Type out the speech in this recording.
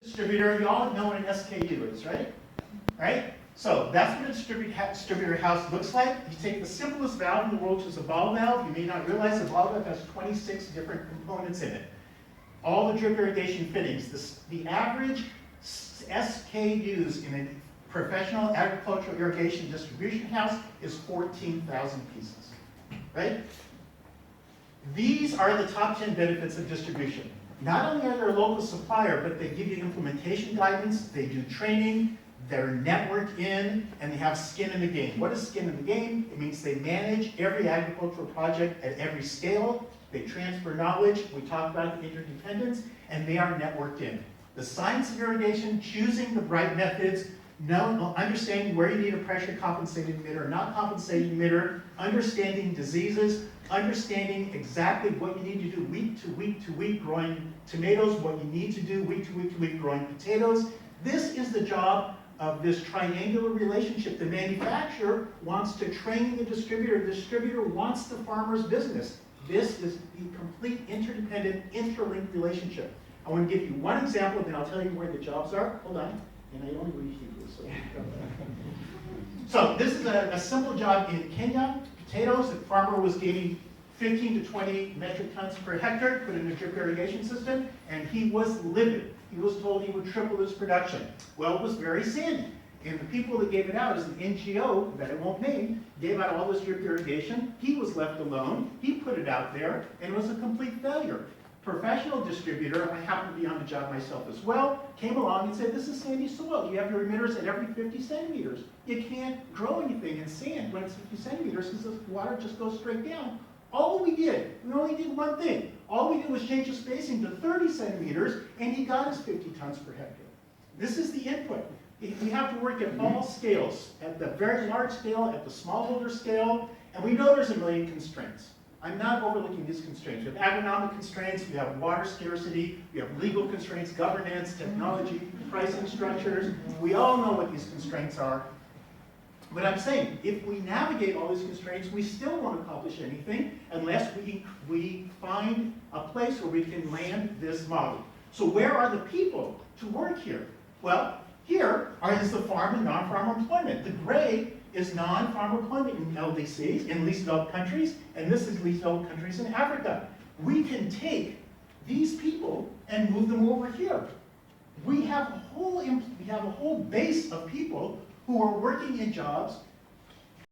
Distributor, you all know what an SKU is, right? Right? So that's what a distributor house looks like. You take the simplest valve in the world, which is a ball valve. You may not realize the ball valve has 26 different components in it. All the drip irrigation fittings. The average SKUs in a professional agricultural irrigation distribution house is 14,000 pieces, right? These are the top 10 benefits of distribution. Not only are they a local supplier, but they give you implementation guidance, they do training, they're networked in, and they have skin in the game. What is skin in the game? It means they manage every agricultural project at every scale, they transfer knowledge, we talked about the interdependence, and they are networked in. The science of irrigation, choosing the right methods, understanding where you need a pressure compensating emitter, not compensating emitter, understanding diseases, understanding exactly what you need to do week to week to week growing tomatoes, what you need to do week to week to week growing potatoes. This is the job of this triangular relationship. The manufacturer wants to train the distributor wants the farmer's business. This is the complete interdependent, interlinked relationship. I want to give you one example, then I'll tell you where the jobs are. Hold on. And I only read Hebrew, so this is a simple job in Kenya. Potatoes, the farmer was getting 15 to 20 metric tons per hectare, put in a drip irrigation system, and he was livid. He was told he would triple his production. Well, it was very sandy. And the people that gave it out as an NGO, that I won't name, gave out all this drip irrigation. He was left alone. He put it out there, and it was a complete failure. Professional distributor, I happen to be on the job myself as well, came along and said, this is sandy soil. You have your emitters at every 50 centimeters. You can't grow anything in sand when it's 50 centimeters because the water just goes straight down. All we only did one thing. All we did was change the spacing to 30 centimeters, and he got his 50 tons per hectare. This is the input. We have to work at all scales, at the very large scale, at the smallholder scale, and we know there's a million constraints. I'm not overlooking these constraints. We have agronomic constraints, we have water scarcity, we have legal constraints, governance, technology, pricing structures. We all know what these constraints are. But I'm saying, if we navigate all these constraints, we still won't accomplish anything unless we find a place where we can land this model. So where are the people to work here? Well, here is the farm and non-farm employment. The gray is non-farm employment in LDCs, in least developed countries, and this is least developed countries in Africa. We can take these people and move them over here. We have a whole base of people who are working in jobs